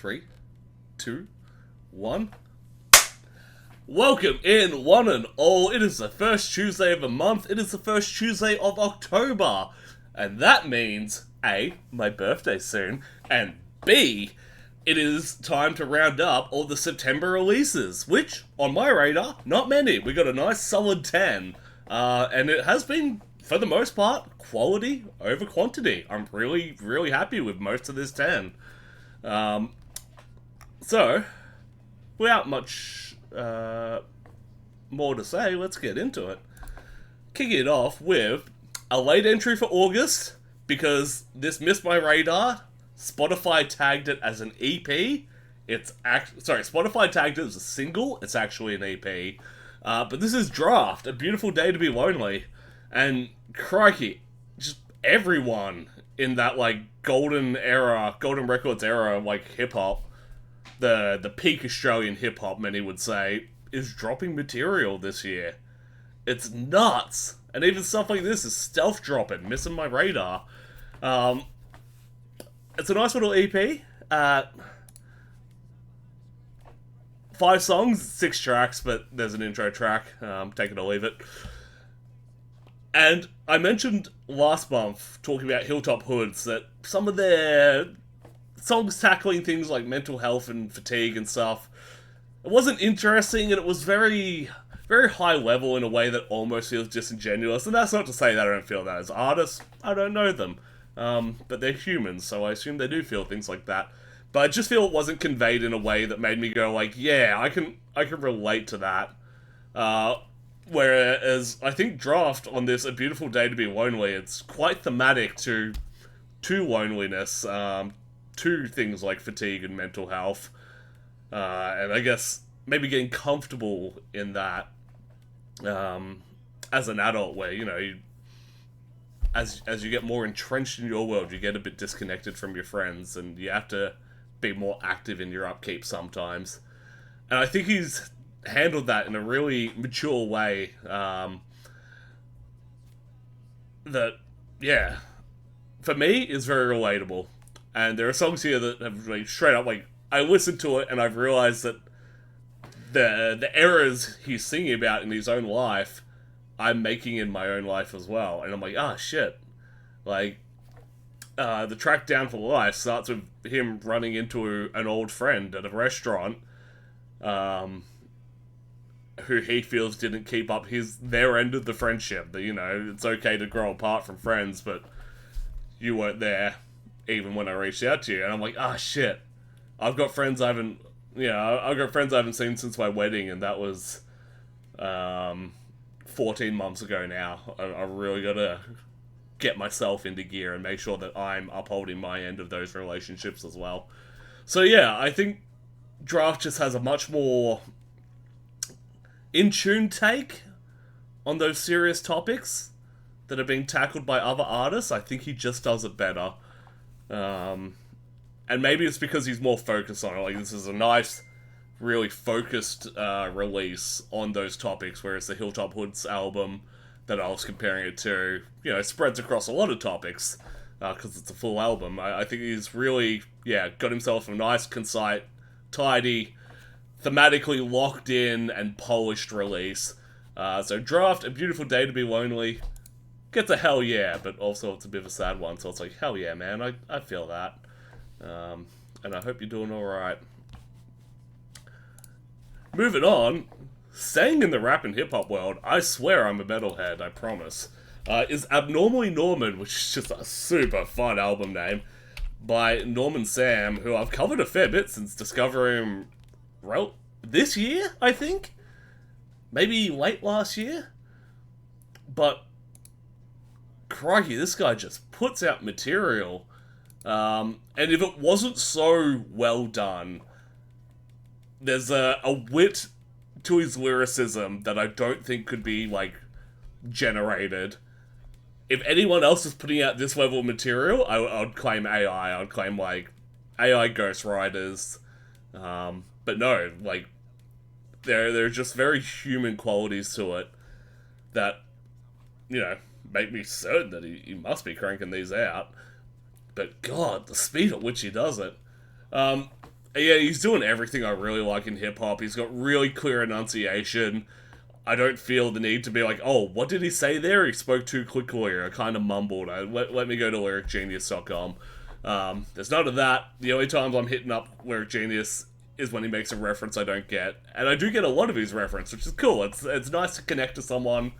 3, 2, 1. Welcome in, one and all. It is the first Tuesday of the month. It is the first Tuesday of October. And that means, A, my birthday's soon, and B, it is time to round up all the September releases, which, on my radar, not many. We got a nice solid 10. And it has been, for the most part, quality over quantity. I'm really, really happy with most of this 10. So, without much more to say, let's get into it. Kicking it off with a late entry for August, because this missed my radar. Spotify tagged it as an EP. Spotify tagged it as a single. It's actually an EP. But this is Drapht, A Beautiful Day to Be Lonely. And crikey, just everyone in that, golden records era, hip-hop, the peak Australian hip-hop, many would say, is dropping material this year. It's nuts! And even stuff like this is stealth dropping, missing my radar. It's a nice little EP. 5 songs, 6 tracks, but there's an intro track. Take it or leave it. And I mentioned last month, talking about Hilltop Hoods, that some of their songs tackling things like mental health and fatigue and stuff, it wasn't interesting, and it was very, very high level in a way that almost feels disingenuous. And that's not to say that I don't feel that as artists. I don't know them. But they're humans, so I assume they do feel things like that. But I just feel it wasn't conveyed in a way that made me go yeah, I can relate to that. Whereas I think Drapht on this A Beautiful Day to Be Lonely, it's quite thematic to loneliness, to things like fatigue and mental health. And I guess maybe getting comfortable in that as an adult, where, as you get more entrenched in your world, you get a bit disconnected from your friends, and you have to be more active in your upkeep sometimes. And I think he's handled that in a really mature way. That, yeah, for me, is very relatable. And there are songs here that have straight up, I listened to it and I've realized that the errors he's singing about in his own life, I'm making in my own life as well. And I'm like, shit. The track Down for Life starts with him running into an old friend at a restaurant, who he feels didn't keep up their end of the friendship. That, it's okay to grow apart from friends, but you weren't there even when I reached out to you. And I'm like, shit. I've got friends I haven't seen since my wedding, and that was 14 months ago now. I really gotta get myself into gear and make sure that I'm upholding my end of those relationships as well. So yeah, I think Drapht just has a much more in-tune take on those serious topics that are being tackled by other artists. I think he just does it better. And maybe it's because he's more focused on it. This is a nice, really focused release on those topics, whereas the Hilltop Hoods album that I was comparing it to, spreads across a lot of topics, because it's a full album. I think he's really, got himself a nice, concise, tidy, thematically locked in and polished release. So Drapht, A Beautiful Day to Be Lonely, gets a hell yeah, but also it's a bit of a sad one, so it's like, hell yeah, man, I feel that. And I hope you're doing alright. Moving on, staying in the rap and hip-hop world, I swear I'm a metalhead, I promise, is Abnormally Norman, which is just a super fun album name, by Norman Sam, who I've covered a fair bit since discovering him, this year, I think? Maybe late last year? But, crikey, this guy just puts out material. And if it wasn't so well done, there's a wit to his lyricism that I don't think could be, generated. If anyone else is putting out this level of material, I'd claim AI. I'd claim, AI ghostwriters. But no, there are just very human qualities to it that, make me certain that he must be cranking these out. But God, the speed at which he does it. Yeah, he's doing everything I really like in hip hop. He's got really clear enunciation. I don't feel the need to be like, oh, what did he say there? He spoke too quickly, I kind of mumbled. Let me go to lyricgenius.com. There's none of that. The only times I'm hitting up Lyric Genius is when he makes a reference I don't get. And I do get a lot of his reference, which is cool. It's nice to connect to someone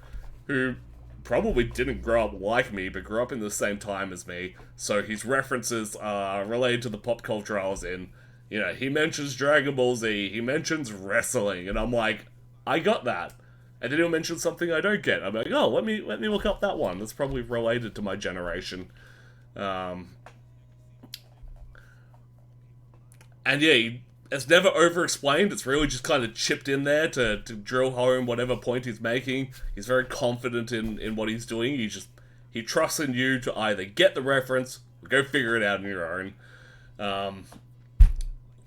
who probably didn't grow up like me, but grew up in the same time as me. So his references are related to the pop culture I was in. You know, he mentions Dragon Ball Z, he mentions wrestling, and I'm like, I got that. And then he'll mention something I don't get. I'm like, oh, let me look up that one. That's probably related to my generation. And yeah, it's never over-explained. It's really just kind of chipped in there to drill home whatever point he's making. He's very confident in what he's doing. He trusts in you to either get the reference or go figure it out on your own.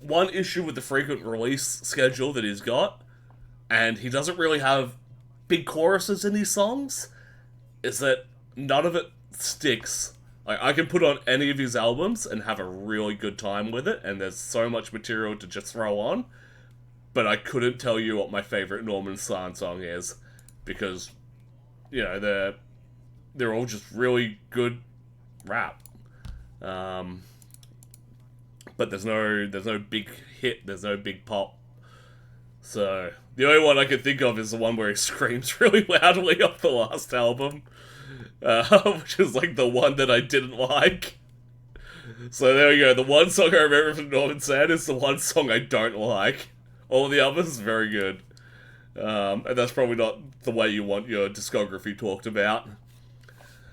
One issue with the frequent release schedule that he's got, and he doesn't really have big choruses in his songs, is that none of it sticks. Like, I can put on any of his albums and have a really good time with it, and there's so much material to just throw on, but I couldn't tell you what my favorite Norman Sann song is, because, you know, they're all just really good rap. But there's no big hit, there's no big pop. So, the only one I can think of is the one where he screams really loudly off the last album. Which is like the one that I didn't like. So there we go. The one song I remember from Norman Sann is the one song I don't like. All the others very good. And that's probably not the way you want your discography talked about.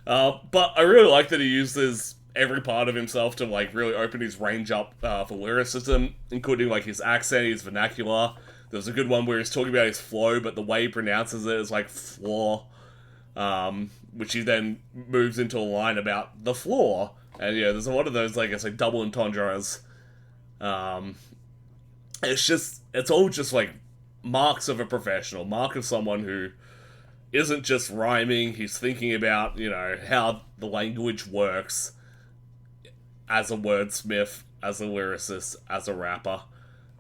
But I really like that he uses every part of himself to like really open his range up for lyricism, including like his accent, his vernacular. There's a good one where he's talking about his flow, but the way he pronounces it is like floor. Which he then moves into a line about the floor. And yeah, there's a lot of those, like, it's like double entendres. It's all just like marks of a professional, mark of someone who isn't just rhyming, he's thinking about, you know, how the language works as a wordsmith, as a lyricist, as a rapper.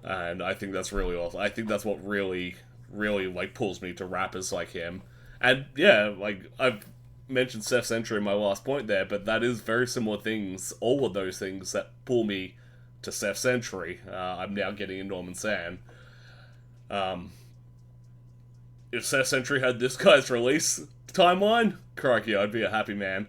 And I think that's really awesome. I think that's what really, really, like, pulls me to rappers like him. And, yeah, like, I've mentioned Seth Century in my last point there, but that is very similar things, all of those things that pull me to Seth Century. I'm now getting in Norman Sann. If Seth Century had this guy's release timeline, crikey, I'd be a happy man.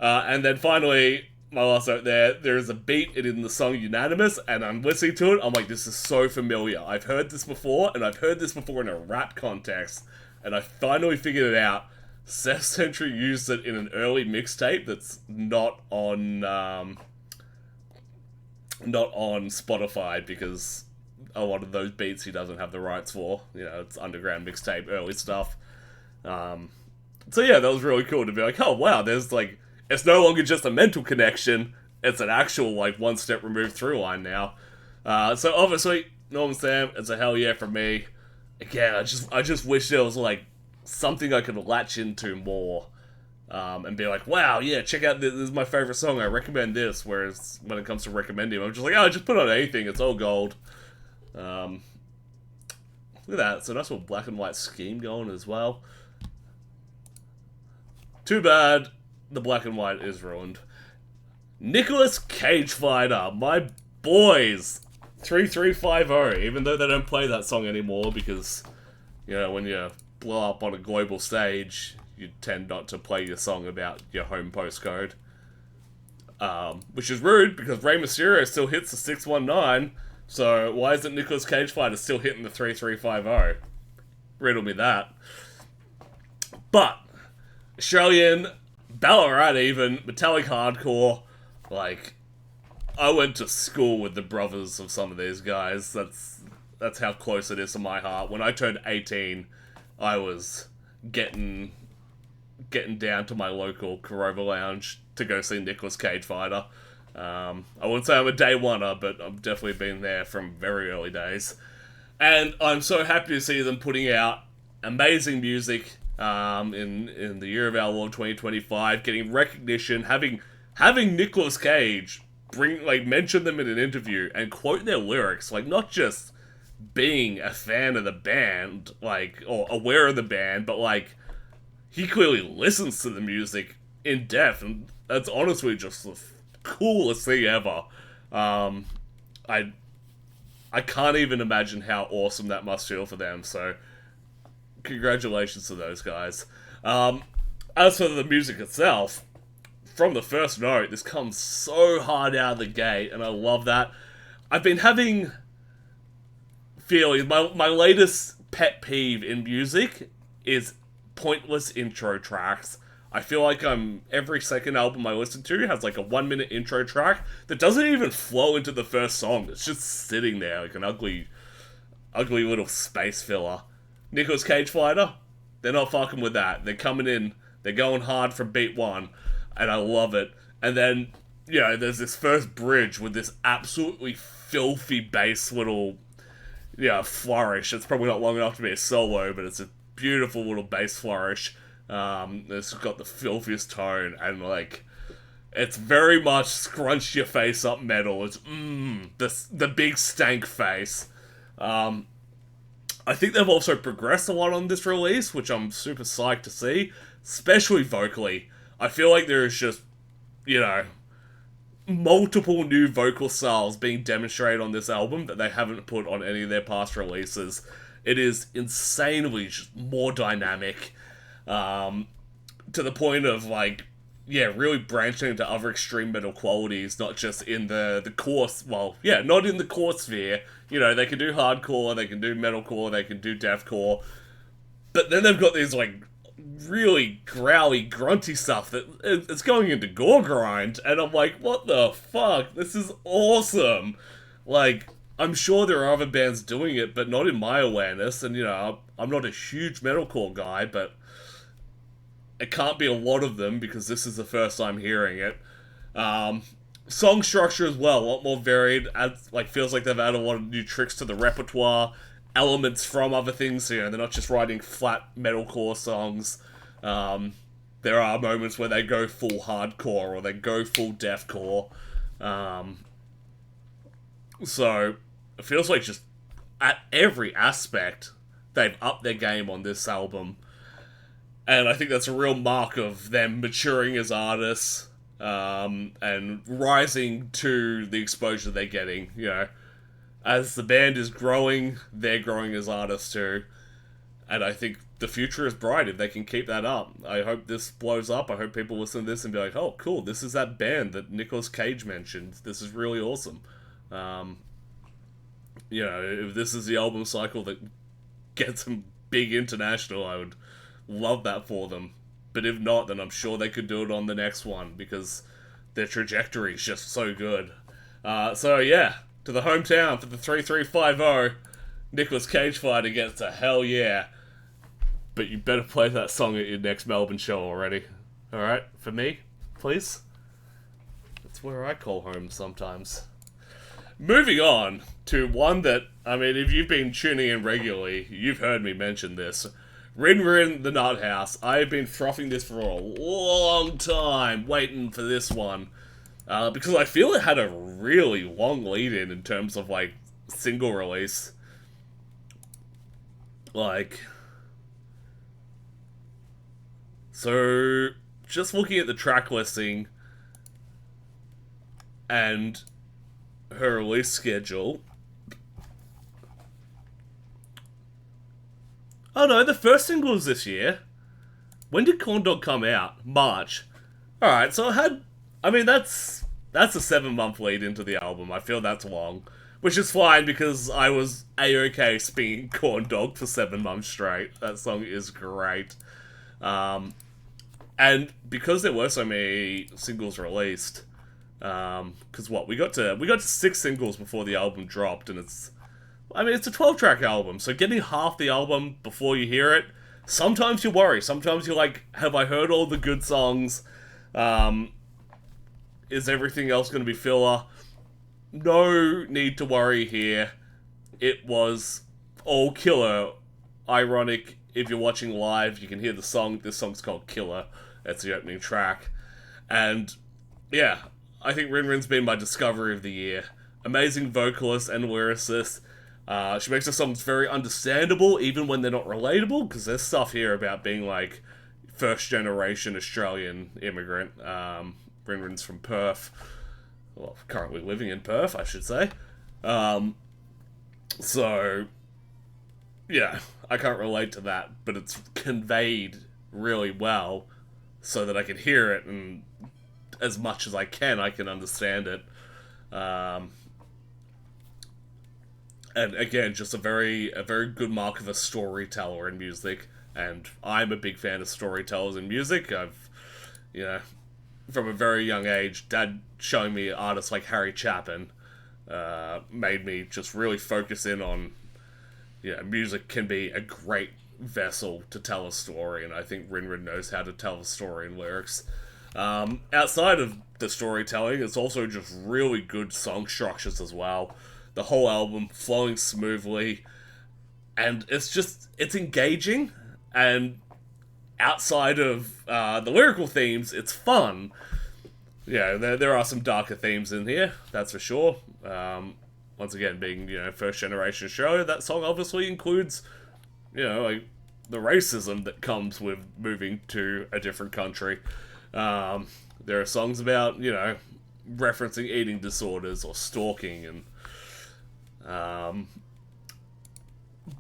And then finally, my last note there is a beat in the song Unanimous, and I'm listening to it, I'm like, this is so familiar. I've heard this before, and I've heard this before in a rap context, and I finally figured it out. Seth Century used it in an early mixtape that's not on Spotify, because a lot of those beats he doesn't have the rights for. You know, it's underground mixtape, early stuff. So yeah, that was really cool to be like, oh wow, there's like, it's no longer just a mental connection, it's an actual, like, one step removed through line now. So obviously, Norman Sann, it's a hell yeah from me. Again, I just wish there was, like, something I could latch into more, and be like, wow, yeah, check out this is my favorite song, I recommend this, whereas when it comes to recommending, I'm just like, oh, just put on anything, it's all gold. Look at that, so nice little black and white scheme going as well. Too bad the black and white is ruined. Nicolas Cage Fighter, my boys, 3350, even though they don't play that song anymore, because, you know, when you blow up on a global stage, you tend not to play your song about your home postcode. Which is rude, because Rey Mysterio still hits the 619, so why isn't Nicolas Cage Fighter still hitting the 3350? Riddle me that. But Australian, Ballarat even, metallic hardcore, like, I went to school with the brothers of some of these guys. That's how close it is to my heart. When I turned 18, I was getting down to my local Corova Lounge to go see Nicolas Cage Fighter. I wouldn't say I'm a day oneer, but I've definitely been there from very early days. And I'm so happy to see them putting out amazing music in the year of our Lord 2025, getting recognition, having Nicolas Cage mention them in an interview and quote their lyrics, like, not just being a fan of the band, like, or aware of the band, but, like, he clearly listens to the music in depth, and that's honestly just the coolest thing ever. I can't even imagine how awesome that must feel for them, so congratulations to those guys. As for the music itself, from the first note, this comes so hard out of the gate, and I love that. I've been having feelings. My latest pet peeve in music is pointless intro tracks. I feel like every second album I listen to has like a 1-minute intro track that doesn't even flow into the first song. It's just sitting there like an ugly little space filler. Nicolas Cage Fighter, they're not fucking with that. They're coming in, they're going hard from beat one, and I love it. And then, there's this first bridge with this absolutely filthy bass little, flourish. It's probably not long enough to be a solo, but it's a beautiful little bass flourish. It's got the filthiest tone, and like, it's very much scrunch your face up metal. It's the big stank face. I think they've also progressed a lot on this release, which I'm super psyched to see, especially vocally. I feel like there is just, multiple new vocal styles being demonstrated on this album that they haven't put on any of their past releases. It is insanely just more dynamic. To the point of, like, really branching into other extreme metal qualities, not just in the core, not in the core sphere. They can do hardcore, they can do metalcore, they can do deathcore, but then they've got these, like, really growly, grunty stuff that it's going into gore grind, and I'm like, what the fuck? This is awesome! Like, I'm sure there are other bands doing it, but not in my awareness, and, I'm not a huge metalcore guy, but it can't be a lot of them because this is the first time hearing it. Song structure as well, a lot more varied. Feels like they've added a lot of new tricks to the repertoire, elements from other things. They're not just writing flat metalcore songs. There are moments where they go full hardcore or they go full deathcore. So it feels like just at every aspect they've upped their game on this album. And I think that's a real mark of them maturing as artists, and rising to the exposure they're getting, As the band is growing, they're growing as artists too. And I think the future is bright if they can keep that up. I hope this blows up. I hope people listen to this and be like, oh, cool, this is that band that Nicolas Cage mentioned. This is really awesome. If this is the album cycle that gets them big international, I would love that for them. But if not, then I'm sure they could do it on the next one because their trajectory is just so good. To the hometown for the 3350, Nicolas Cage Fighter gets a hell yeah. But you better play that song at your next Melbourne show already. Alright? For me, please? That's where I call home sometimes. Moving on to one that, if you've been tuning in regularly, you've heard me mention this. RinRin, the Nut House. I've been frothing this for a long time, waiting for this one. Because I feel it had a really long lead-in terms of, like, single release. So, just looking at the track listing and her release schedule. Oh no, the first single was this year. When did Corn Dog come out? March. Alright, so that's a 7-month lead into the album. I feel that's long. Which is fine because I was A-okay spinning Corn Dog for 7 months straight. That song is great. And because there were so many singles released, because we got to 6 singles before the album dropped, and it's a 12-track album, so getting half the album before you hear it, sometimes you worry. Sometimes you're like, have I heard all the good songs? Is everything else going to be filler? No need to worry here. It was all killer. Ironic, if you're watching live, you can hear the song. This song's called Killer. That's the opening track. And, yeah, I think RinRin's been my discovery of the year. Amazing vocalist and lyricist. She makes her songs very understandable, even when they're not relatable, because there's stuff here about being, like, first-generation Australian immigrant. RinRin's from Perth. Well, currently living in Perth, I should say. So, yeah, I can't relate to that, but it's conveyed really well so that I can hear it, and as much as I can understand it. And again, just a very good mark of a storyteller in music, and I'm a big fan of storytellers in music. I've, from a very young age, Dad showing me artists like Harry Chapin made me just really focus in on, music can be a great vessel to tell a story, and I think RinRin knows how to tell a story in lyrics. Outside of the storytelling, it's also just really good song structures as well. The whole album flowing smoothly, and it's engaging, and outside of the lyrical themes, it's fun. Yeah, there are some darker themes in here, that's for sure. Once again, being, first generation show, that song obviously includes, like, the racism that comes with moving to a different country. There are songs about, referencing eating disorders or stalking, and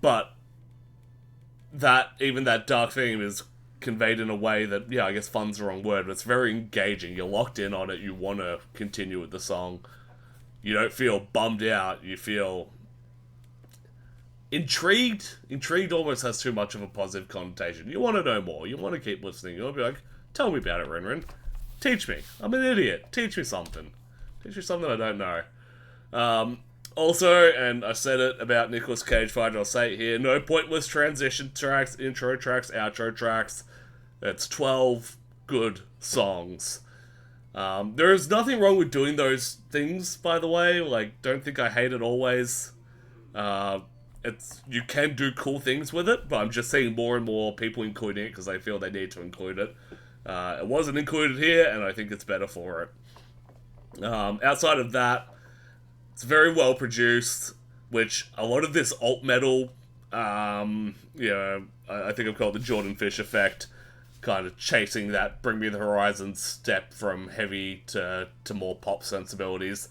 but even that dark theme is conveyed in a way that, I guess fun's the wrong word, but it's very engaging. You're locked in on it, you want to continue with the song. You don't feel bummed out, you feel intrigued. Intrigued almost has too much of a positive connotation. You want to know more, you want to keep listening, you want to be like, tell me about it, RinRin. Teach me. I'm an idiot. Teach me something. Teach me something I don't know. Also, and I said it about Nicolas Cage Fight, I'll say it here, no pointless transition tracks, intro tracks, outro tracks. It's 12 good songs. There is nothing wrong with doing those things, by the way. Like, don't think I hate it always. You can do cool things with it, but I'm just seeing more and more people including it because they feel they need to include it. It wasn't included here, and I think it's better for it. Outside of that, it's very well produced, which a lot of this alt metal, I think I've called the Jordan Fish effect, kind of chasing that Bring Me the Horizon step from heavy to more pop sensibilities,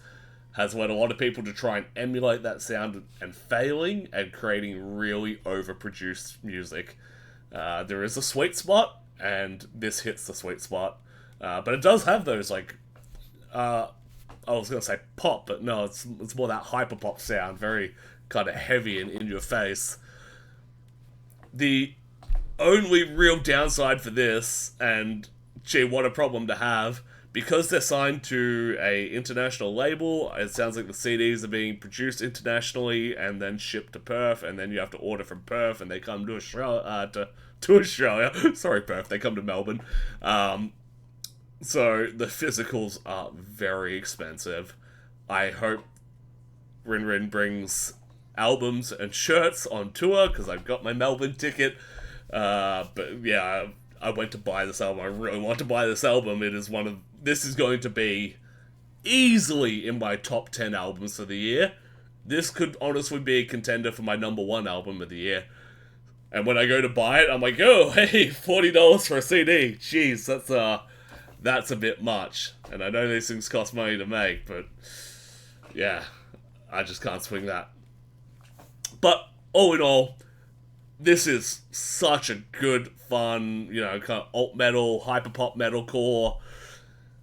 has led a lot of people to try and emulate that sound and failing and creating really overproduced music. There is a sweet spot, and this hits the sweet spot. But it does have those, like, I was going to say pop, but no, it's more that hyper-pop sound, very kind of heavy and in your face. The only real downside for this, and gee, what a problem to have, because they're signed to a international label, it sounds like the CDs are being produced internationally and then shipped to Perth, and then you have to order from Perth, and they come to Australia, to Australia. Sorry, Perth, they come to Melbourne. So the physicals are very expensive. I hope RinRin brings albums and shirts on tour, because I've got my Melbourne ticket. But yeah, I went to buy this album. I really want to buy this album. This is going to be easily in my top 10 albums for the year. This could honestly be a contender for my number 1 album of the year. And when I go to buy it, I'm like, oh, hey, $40 for a CD. Jeez, that's a bit much. And I know these things cost money to make, but yeah, I just can't swing that. But all in all, this is such a good, fun, kind of alt metal, hyperpop metalcore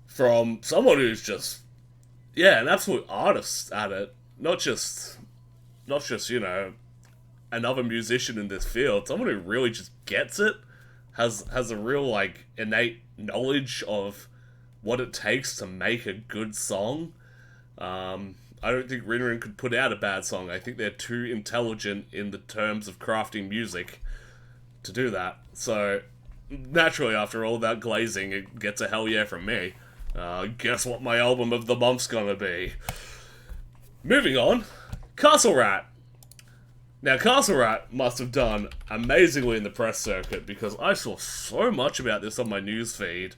from someone who's just, an absolute artist at it. Not just another musician in this field. Someone who really just gets it, has a real, like, innate knowledge of what it takes to make a good song. I don't think RinRin could put out a bad song. I think they're too intelligent in the terms of crafting music to do that. So, naturally, after all that glazing, it gets a hell yeah from me. Guess what my album of the month's gonna be? Moving on, Castle Rat. Now, Castle Rat must have done amazingly in the press circuit, because I saw so much about this on my newsfeed.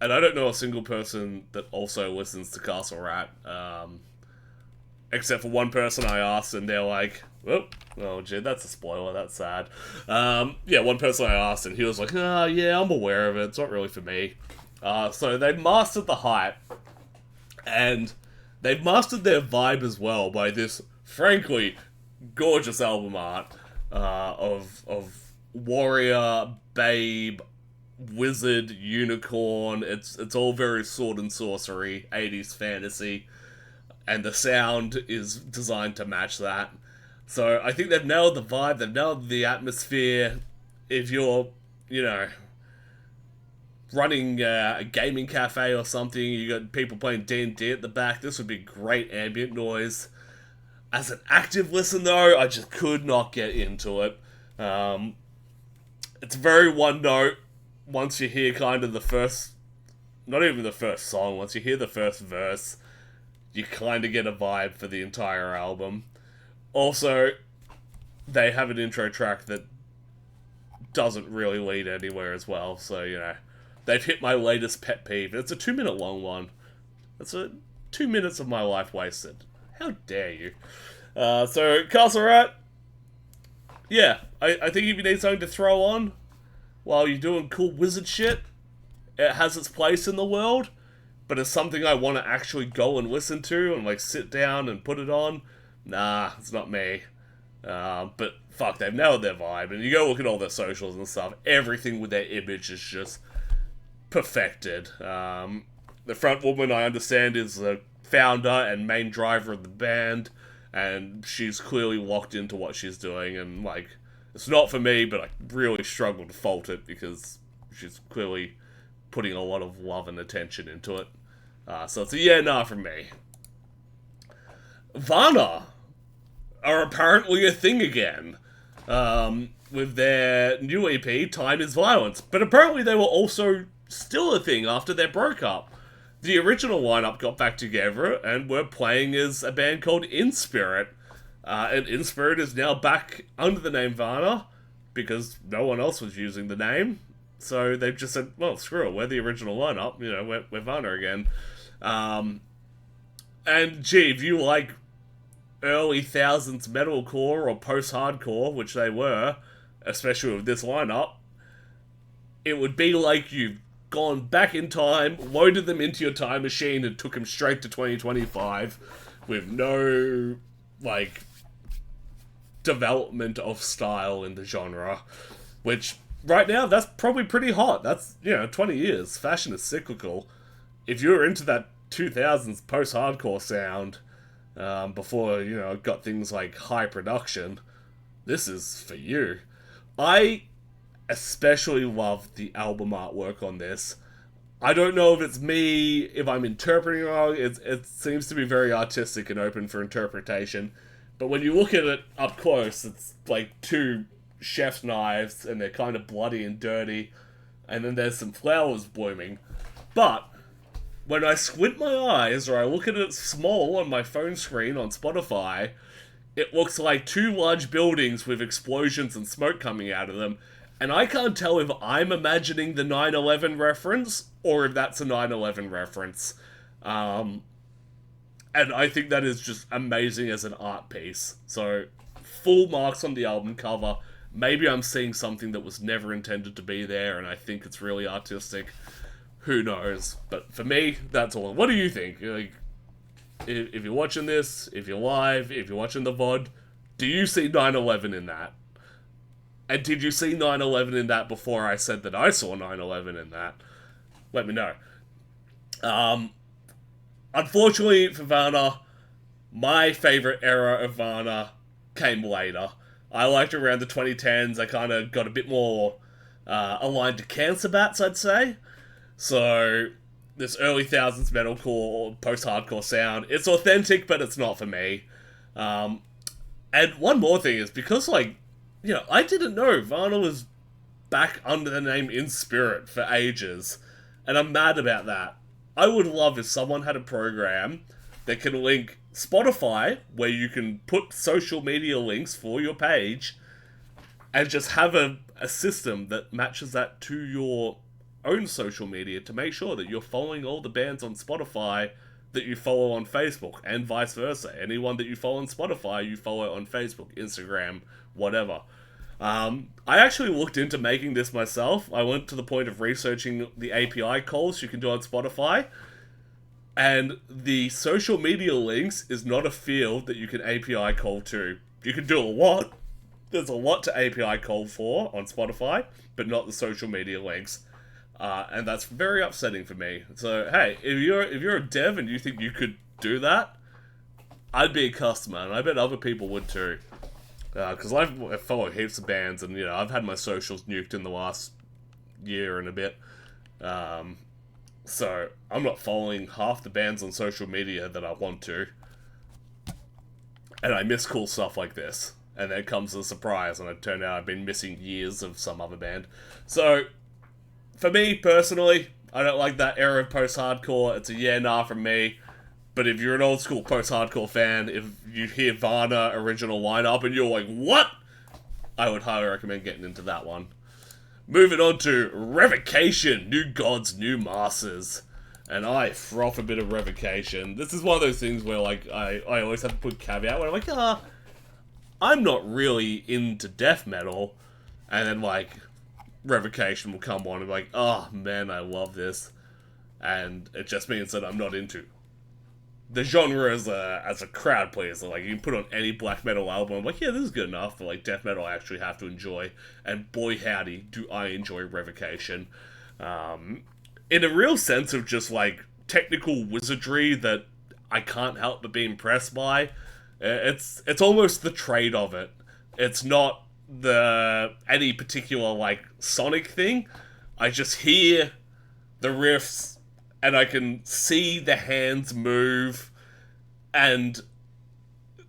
and I don't know a single person that also listens to Castle Rat, except for one person I asked, and they're like, oh, gee, that's a spoiler, that's sad. Yeah, one person I asked, and he was like, yeah, I'm aware of it, it's not really for me. So they mastered the hype, and they've mastered their vibe as well by this, frankly, gorgeous album art of warrior, babe, wizard, unicorn. It's all very sword and sorcery, 80s fantasy, and the sound is designed to match that. So I think they've nailed the vibe, they've nailed the atmosphere. If you're, running a gaming cafe or something, you got people playing D&D at the back, this would be great ambient noise. As an active listen, though, I just could not get into it. It's very one note. Once you hear kind of the first, not even the first song, once you hear the first verse, you kind of get a vibe for the entire album. Also, they have an intro track that doesn't really lead anywhere as well, so, they've hit my latest pet peeve. It's a 2-minute long one. That's 2 minutes of my life wasted. How dare you? So, Castle Rat, yeah, I think if you need something to throw on while you're doing cool wizard shit, it has its place in the world, but it's something I want to actually go and listen to and, sit down and put it on. Nah, it's not me. But, fuck, they've nailed their vibe, and you go look at all their socials and stuff, everything with their image is just perfected. The front woman, I understand, is the founder and main driver of the band, and she's clearly locked into what she's doing, and, it's not for me, but I really struggle to fault it, because she's clearly putting a lot of love and attention into it. So it's a yeah, nah from me. Vanna are apparently a thing again, with their new EP, Time is Violence, but apparently they were also still a thing after they broke up. The original lineup got back together and were playing as a band called In Spirit. And In Spirit is now back under the name Vanna, because no one else was using the name. So they've just said, well, screw it, we're the original lineup, we're Vanna again. And gee, if you like early thousands metalcore or post-hardcore, which they were, especially with this lineup, it would be like you've gone back in time, loaded them into your time machine, and took them straight to 2025 with no, development of style in the genre. Which, right now, that's probably pretty hot. That's, 20 years. Fashion is cyclical. If you're into that 2000s post-hardcore sound, before, it got things like high production, this is for you. I especially love the album artwork on this. I don't know if it's me, if I'm interpreting it wrong. It seems to be very artistic and open for interpretation. But when you look at it up close, it's like two chef's knives, and they're kind of bloody and dirty. And then there's some flowers blooming. But when I squint my eyes, or I look at it small on my phone screen on Spotify, it looks like two large buildings with explosions and smoke coming out of them. And I can't tell if I'm imagining the 9/11 reference, or if that's a 9/11 reference. And I think that is just amazing as an art piece. So, full marks on the album cover. Maybe I'm seeing something that was never intended to be there, and I think it's really artistic. Who knows? But for me, that's all. What do you think? If you're watching this, if you're live, if you're watching the VOD, do you see 9/11 in that? And did you see 9/11 in that before I said that I saw 9/11 in that? Let me know. Unfortunately for Vanna, my favourite era of Vanna came later. I liked around the 2010s. I kind of got a bit more aligned to Cancer Bats, I'd say. So, this early thousands metalcore, post-hardcore sound, it's authentic, but it's not for me. And one more thing is, because, I didn't know Vanna was back under the name In Spirit for ages, and I'm mad about that. I would love if someone had a program that can link Spotify, where you can put social media links for your page, and just have a system that matches that to your own social media to make sure that you're following all the bands on Spotify that you follow on Facebook, and vice versa. Anyone that you follow on Spotify, you follow on Facebook, Instagram, whatever. I actually looked into making this myself. I went to the point of researching the API calls you can do on Spotify, and the social media links is not a field that you can API call to. You can do a lot. There's a lot to API call for on Spotify, but not the social media links. And that's very upsetting for me. So, hey, if you're a dev and you think you could do that, I'd be a customer, and I bet other people would too. Because I follow heaps of bands, and, I've had my socials nuked in the last year and a bit. So, I'm not following half the bands on social media that I want to. And I miss cool stuff like this. And then comes a surprise, and it turned out I've been missing years of some other band. So, for me, personally, I don't like that era of post-hardcore. It's a nah from me. But if you're an old-school post-hardcore fan, if you hear Vanna original lineup and you're like, what? I would highly recommend getting into that one. Moving on to Revocation, New Gods, New Masters. And I froth a bit of Revocation. This is one of those things where, I always have to put caveat where I'm like, I'm not really into death metal. And then, Revocation will come on and be like, oh man, I love this. And it just means that I'm not into the genre as a crowd pleaser. You can put on any black metal album, I'm like, yeah, this is good enough. But death metal I actually have to enjoy. And boy howdy, do I enjoy Revocation. In a real sense of just technical wizardry that I can't help but be impressed by. It's almost the trade of it. It's not any particular sonic thing. I just hear the riffs and I can see the hands move, and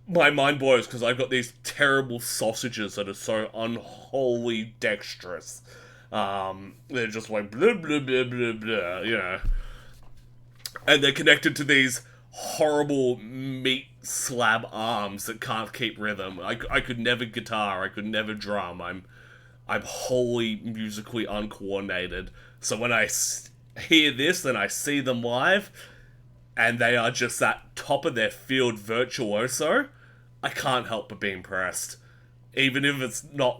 my mind blows because I've got these terrible sausages that are so unholy dexterous. They're just blah blah blah blah blah, and they're connected to these horrible meat slab arms that can't keep rhythm. I could never guitar, I could never drum. I'm wholly musically uncoordinated. So when I hear this and I see them live, and they are just that top of their field virtuoso, I can't help but be impressed. Even if it's not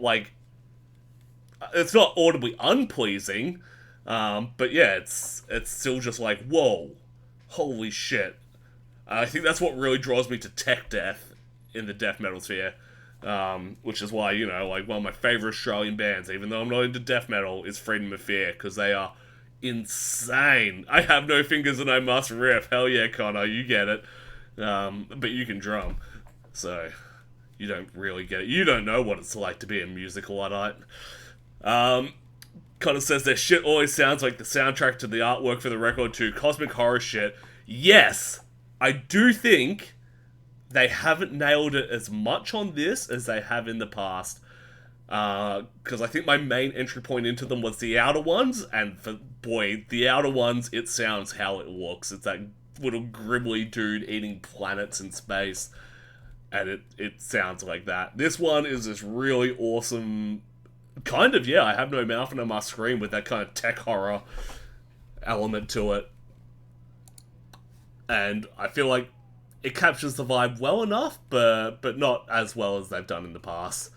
it's not audibly unpleasing, but yeah, it's still just whoa, holy shit. I think that's what really draws me to tech death in the death metal sphere, which is why, one of my favourite Australian bands, even though I'm not into death metal, is Freedom of Fear, because they are insane. I have no fingers and I must riff. Hell yeah, Connor, you get it. But you can drum, so you don't really get it. You don't know what it's like to be a musical Luddite. Connor says their shit always sounds like the soundtrack to the artwork for the record to Cosmic Horror shit. Yes! I do think they haven't nailed it as much on this as they have in the past. Because I think my main entry point into them was the Outer Ones, and the Outer Ones, it sounds how it looks. It's that little gribbly dude eating planets in space, and it sounds like that. This one is this really awesome, kind of, I have no mouth and I must scream, with that kind of tech horror element to it. And I feel like it captures the vibe well enough, but not as well as they've done in the past.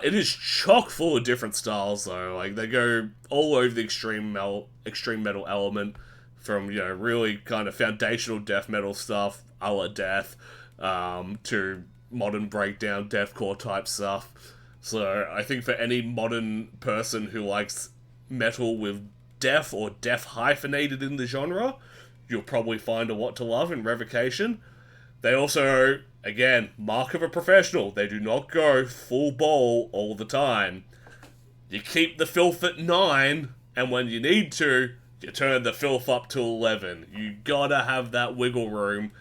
It is chock full of different styles, though. They go all over the extreme metal element, from really kind of foundational death metal stuff, a la Death, to modern breakdown deathcore type stuff. So I think for any modern person who likes metal with death or death hyphenated in the genre, you'll probably find a lot to love in Revocation. They also, again, mark of a professional. They do not go full bowl all the time. You keep the filth at 9, and when you need to, you turn the filth up to 11. You gotta have that wiggle room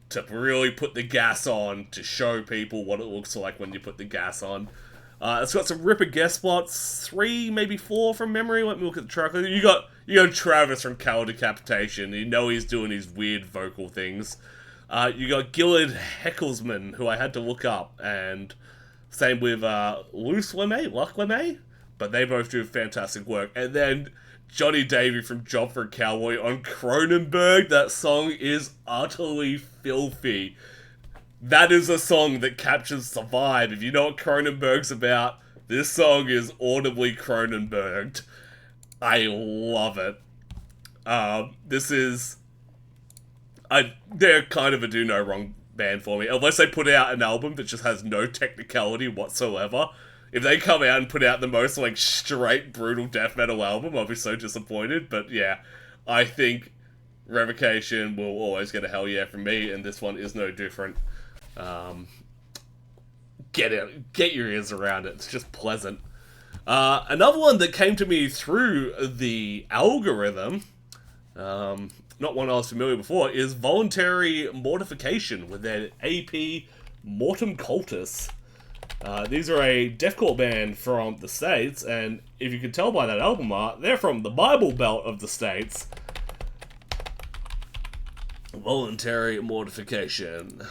to really put the gas on, to show people what it looks like when you put the gas on. It's got some ripper guest spots, 3, maybe 4 from memory. Let me look at the track. You got Travis from Cowl Decapitation. He's doing his weird vocal things. You got Gillard Heckelsman, who I had to look up, and same with Luc Lemay, but they both do fantastic work. And then Johnny Davey from Job for a Cowboy on Cronenberg. That song is utterly filthy. That is a song that captures the vibe. If you know what Cronenberg's about, this song is audibly Cronenberged. I love it. They're kind of a do no wrong band for me. Unless they put out an album that just has no technicality whatsoever. If they come out and put out the most, like, straight, brutal death metal album, I'll be so disappointed. But, yeah, I think Revocation will always get a hell yeah from me, and this one is no different. Get your ears around it. It's just pleasant. Another one that came to me through the algorithm, not one I was familiar before, is Voluntary Mortification with their AP Mortem Cultus. These are a deathcore band from the States, and if you can tell by that album art, they're from the Bible Belt of the States. Voluntary Mortification.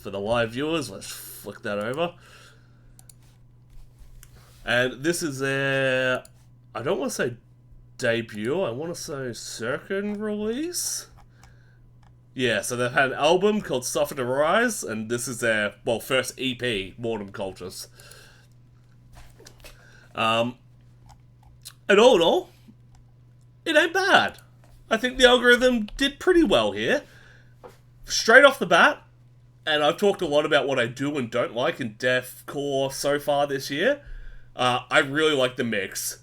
For the live viewers, let's flick that over. And this is their, I don't want to say debut, I want to say second release? Yeah, so they've had an album called Suffer to Rise, and this is their, well, first EP, Mortem Cultus. And all in all, it ain't bad. I think the algorithm did pretty well here. Straight off the bat, and I've talked a lot about what I do and don't like in deathcore so far this year. I really like the mix.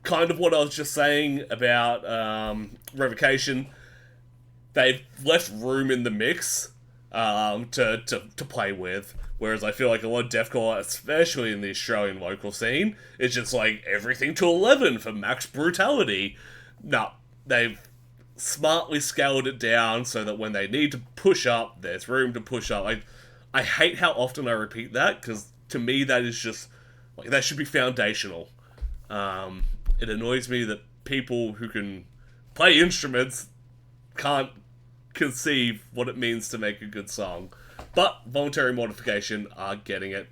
Kind of what I was just saying about Revocation. They've left room in the mix to play with. Whereas I feel like a lot of deathcore, especially in the Australian local scene, is just like everything to 11 for max brutality. No, they've smartly scaled it down so that when they need to push up, there's room to push up. I hate how often I repeat that, because to me that is just, like, that should be foundational. It annoys me that people who can play instruments can't conceive what it means to make a good song. But Voluntary Mortification are getting it.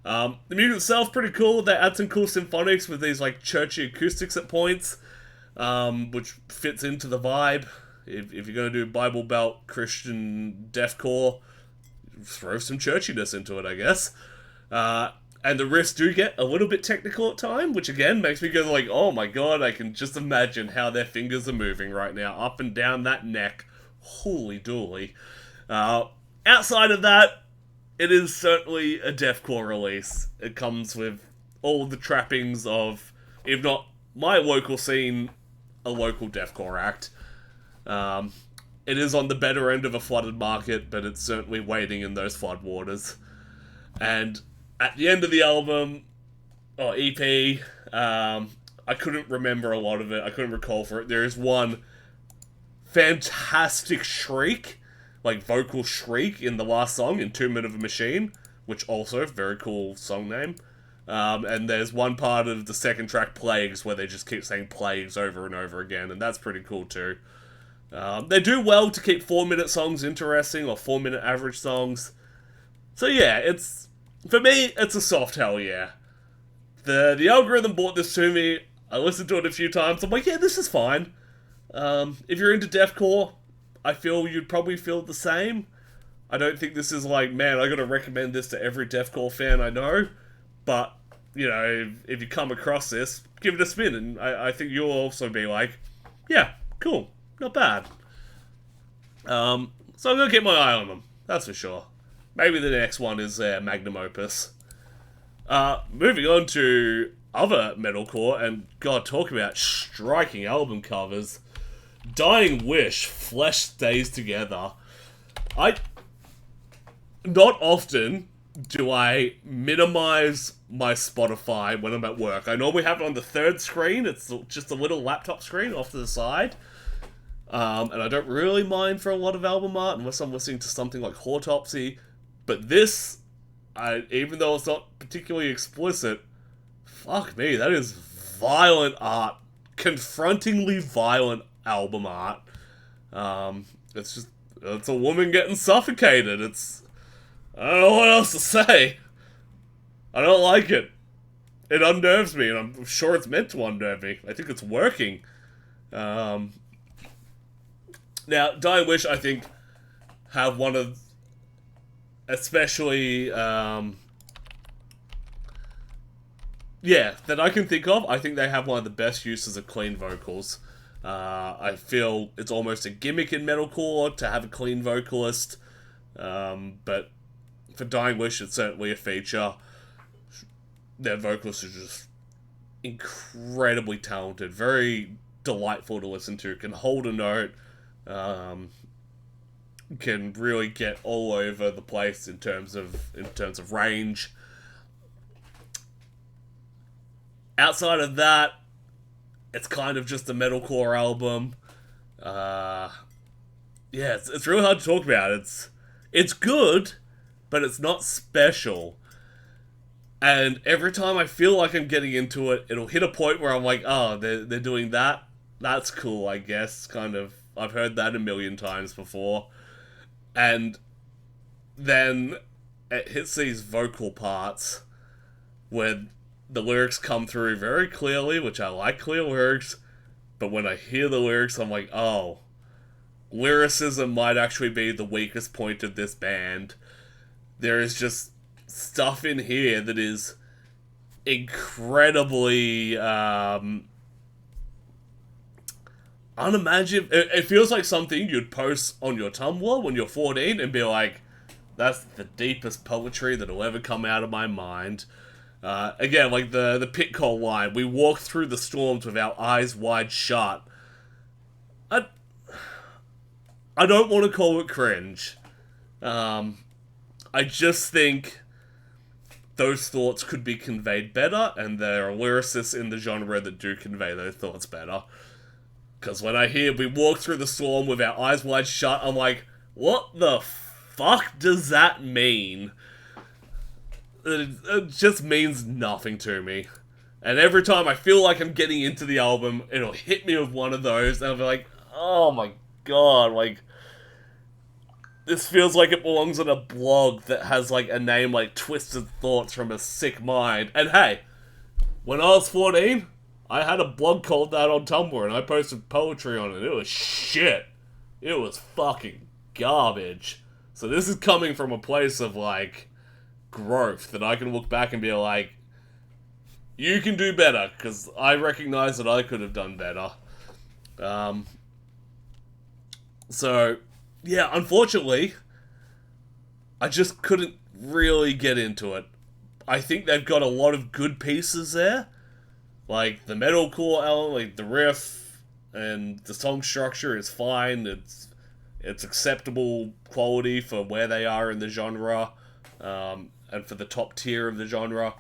The music itself pretty cool. They add some cool symphonics with these like churchy acoustics at points, which fits into the vibe. If you're going to do Bible Belt Christian deathcore, throw some churchiness into it, I guess. And the riffs do get a little bit technical at time, which again makes me go like, oh my god, I can just imagine how their fingers are moving right now, up and down that neck. Holy dooly. Outside of that, it is certainly a deathcore release. It comes with all the trappings of, if not my local scene, a local deathcore act. It is on the better end of a flooded market, but it's certainly wading in those floodwaters. And at the end of the album, or EP, I couldn't remember a lot of it. I couldn't recall for it. There is one fantastic shriek, like vocal shriek in the last song, in 2 Minute of a Machine, which also, very cool song name. And there's one part of the second track, Plagues, where they just keep saying Plagues over and over again, and that's pretty cool too. They do well to keep 4-minute songs interesting, or 4-minute average songs. So yeah, it's, for me, it's a soft hell yeah. The algorithm brought this to me, I listened to it a few times, I'm like, yeah, this is fine. If you're into deathcore, I feel you'd probably feel the same. I don't think this is like, man, I gotta recommend this to every deathcore fan I know. But, you know, if you come across this, give it a spin, and I think you'll also be like, yeah, cool, not bad. So I'm gonna keep my eye on them, that's for sure. Maybe the next one is their magnum opus. Moving on to other metalcore, and god, talk about striking album covers. Dying Wish, Flesh Stays Together. Not often do I minimize my Spotify when I'm at work. I normally have it on the third screen. It's just a little laptop screen off to the side. And I don't really mind for a lot of album art unless I'm listening to something like Autopsy. But this, even though it's not particularly explicit, fuck me, that is violent art. Confrontingly violent album art. It's a woman getting suffocated. I don't know what else to say. I don't like it. It unnerves me, and I'm sure it's meant to unnerve me. I think it's working. Now, Dying Wish, I think, have one of, especially, that I can think of. I think they have one of the best uses of clean vocals. I feel it's almost a gimmick in metalcore to have a clean vocalist, but for Dying Wish, it's certainly a feature. Their vocalists are just incredibly talented, very delightful to listen to, can hold a note, can really get all over the place in terms of range. Outside of that, it's kind of just a metalcore album. It's really hard to talk about. It's good, but it's not special. And every time I feel like I'm getting into it, it'll hit a point where I'm like, oh, they're doing that? That's cool, I guess. Kind of, I've heard that a million times before. And then it hits these vocal parts where the lyrics come through very clearly, which I like clear lyrics, but when I hear the lyrics, I'm like, oh, lyricism might actually be the weakest point of this band. There is just stuff in here that is incredibly unimaginative. It feels like something you'd post on your Tumblr when you're 14 and be like, that's the deepest poetry that'll ever come out of my mind. Again, like the pit call line, we walk through the storms with our eyes wide shut. I don't want to call it cringe. I just think those thoughts could be conveyed better, and there are lyricists in the genre that do convey those thoughts better. Because when I hear we walk through the storm with our eyes wide shut, I'm like, what the fuck does that mean? It just means nothing to me. And every time I feel like I'm getting into the album, it'll hit me with one of those, and I'll be like, oh my god, like, this feels like it belongs on a blog that has, like, a name like Twisted Thoughts from a Sick Mind. And hey, when I was 14, I had a blog called that on Tumblr, and I posted poetry on it. It was shit. It was fucking garbage. So this is coming from a place of, like, growth that I can look back and be like, you can do better, because I recognize that I could have done better. So, yeah, unfortunately, I just couldn't really get into it. I think they've got a lot of good pieces there, like the metalcore element, like the riff, and the song structure is fine. It's acceptable quality for where they are in the genre, and for the top tier of the genre.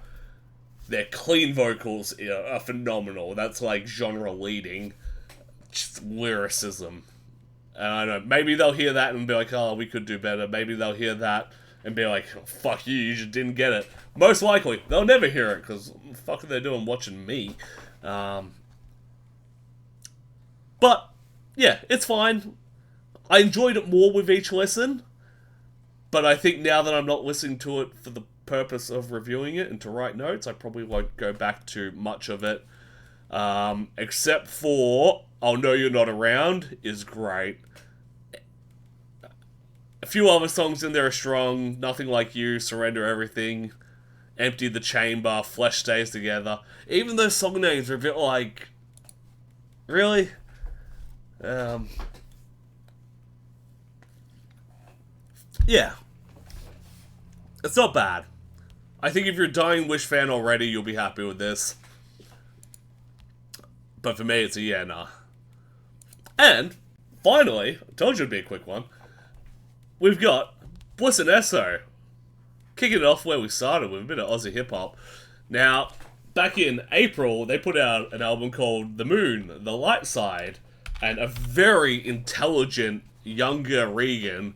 Their clean vocals are phenomenal. That's like genre leading, just lyricism. And I don't know, maybe they'll hear that and be like, oh, we could do better. Maybe they'll hear that and be like, oh, fuck you just didn't get it. Most likely, they'll never hear it, because what the fuck are they doing watching me? But, yeah, it's fine. I enjoyed it more with each listen, but I think now that I'm not listening to it for the purpose of reviewing it and to write notes, I probably won't go back to much of it. Except for I'll Know You're Not Around is great. A few other songs in there are strong. Nothing Like You, Surrender Everything, Empty the Chamber, Flesh Stays Together. Even those song names are a bit like, really? Yeah. It's not bad. I think if you're a Dying Wish fan already, you'll be happy with this. But for me, it's a yeah, nah. And, finally, I told you it'd be a quick one, we've got Bliss and Esso. Kicking it off where we started with a bit of Aussie hip-hop. Now, back in April, they put out an album called The Moon, The Light Side. And a very intelligent, younger Regan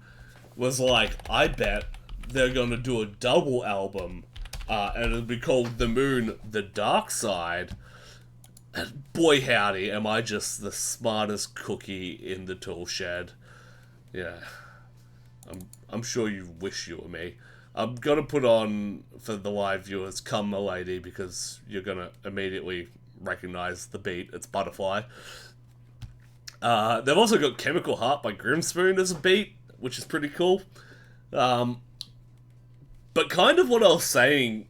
was like, I bet they're gonna do a double album. And it'll be called The Moon, The Dark Side. And boy howdy, am I just the smartest cookie in the tool shed. Yeah. I'm sure you wish you were me. I'm gonna put on, for the live viewers, Come My Lady, because you're gonna immediately recognize the beat. It's Butterfly. They've also got Chemical Heart by Grimspoon as a beat, which is pretty cool. But kind of what I was saying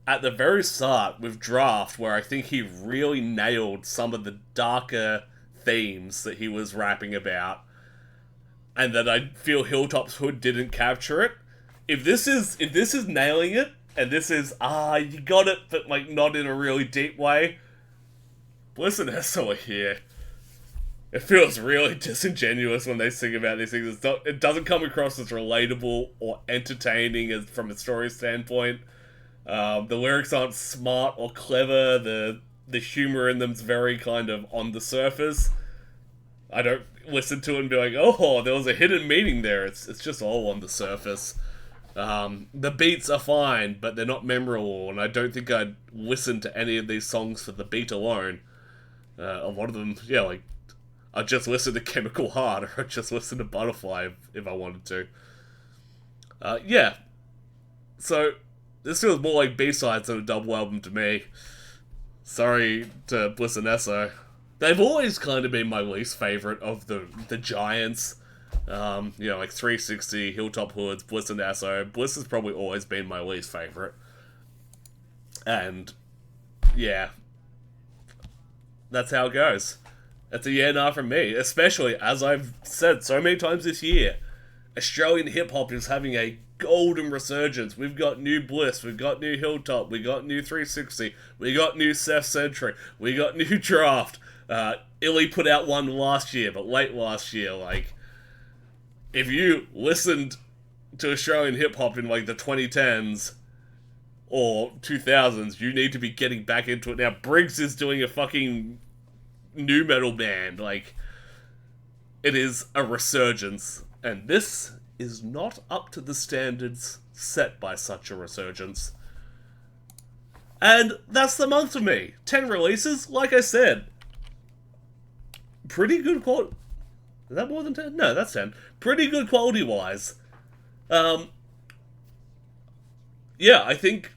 at the very start with Drapht, where I think he really nailed some of the darker themes that he was rapping about, and that I feel Hilltop's Hood didn't capture it. If this is nailing it, and this is you got it, but like not in a really deep way, Bliss and Esso are here. It feels really disingenuous when they sing about these things. It doesn't come across as relatable or entertaining as from a story standpoint. The lyrics aren't smart or clever. The humor in them's very kind of on the surface. I don't listen to it and be like, oh, there was a hidden meaning there. It's just all on the surface. The beats are fine, but they're not memorable, and I don't think I'd listen to any of these songs for the beat alone. A lot of them, yeah, like, I'd just listen to Chemical Heart, or I'd just listen to Butterfly if I wanted to. Yeah. So, this feels more like B-sides than a double album to me. Sorry to Bliss and Esso. They've always kind of been my least favourite of the giants. Like 360, Hilltop Hoods, Bliss and Esso. Bliss has probably always been my least favourite. And, yeah. That's how it goes. It's a yeah nah from me. Especially, as I've said so many times this year, Australian hip-hop is having a golden resurgence. We've got new Bliss, we've got new Hilltop, we got new 360, we got new Seth Century, we got new Drapht. Illy put out one last year, but late last year. Like, if you listened to Australian hip-hop in like the 2010s or 2000s, you need to be getting back into it now. Briggs is doing a fucking new metal band. Like, it is a resurgence, and this is not up to the standards set by such a resurgence. And that's the month for me. 10 releases, like I said. Pretty good quality. Is that more than 10? No, that's 10. Pretty good quality-wise. Yeah, I think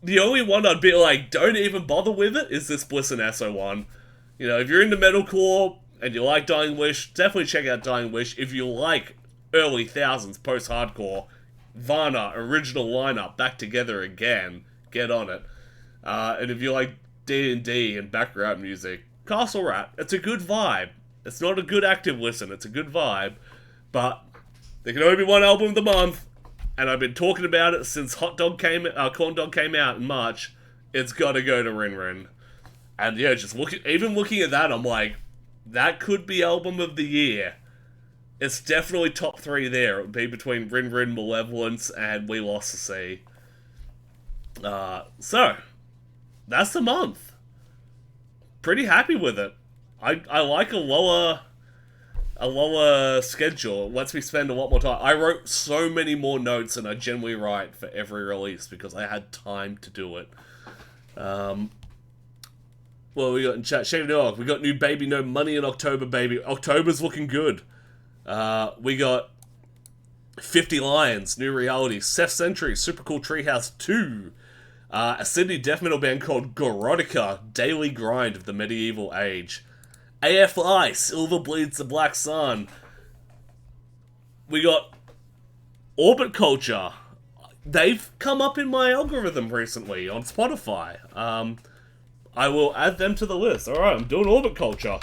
the only one I'd be like, don't even bother with it, is this Bliss and Esso one. You know, if you're into metalcore and you like Dying Wish, definitely check out Dying Wish. If you like early thousands post-hardcore, Vanna, original lineup, back together again, get on it. And if you like D&D and background music, Castle Rat, it's a good vibe. It's not a good active listen, it's a good vibe. But there can only be one album of the month, and I've been talking about it since Corn Dog came out in March. It's got to go to RinRin. And yeah, just even looking at that, I'm like, that could be album of the year. It's definitely top 3 there. It would be between RinRin, Malevolence, and We Lost the Sea. So, that's the month. Pretty happy with it. I like a lower schedule. It lets me spend a lot more time. I wrote so many more notes than I generally write for every release because I had time to do it. Well, we got in chat, Shave Dog. We got new Baby No Money in October, baby. October's looking good. We got 50 Lions, New Reality, Seth Century, Super Cool Treehouse 2, a Sydney death metal band called Gorotica, Daily Grind of the Medieval Age, AFI, Silver Bleeds the Black Sun. We got Orbit Culture. They've come up in my algorithm recently on Spotify. I will add them to the list. Alright, I'm doing Orbit Culture.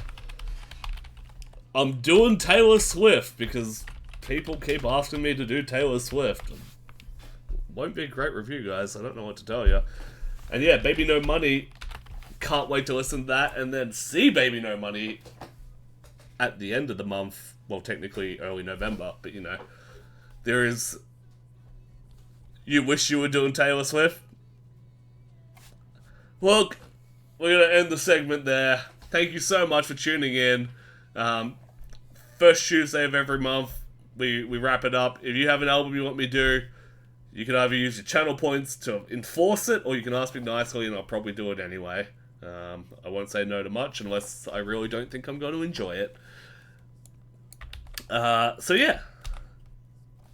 I'm doing Taylor Swift because people keep asking me to do Taylor Swift. Won't be a great review, guys. I don't know what to tell you. And yeah, Baby No Money. Can't wait to listen to that and then see Baby No Money at the end of the month. Well, technically early November, but you know. There is... You wish you were doing Taylor Swift? Look, we're going to end the segment there. Thank you so much for tuning in. First Tuesday of every month, we wrap it up. If you have an album you want me to do, you can either use your channel points to enforce it, or you can ask me nicely and I'll probably do it anyway. I won't say no to much unless I really don't think I'm going to enjoy it. So yeah.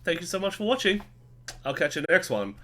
thank you so much for watching. I'll catch you in the next one.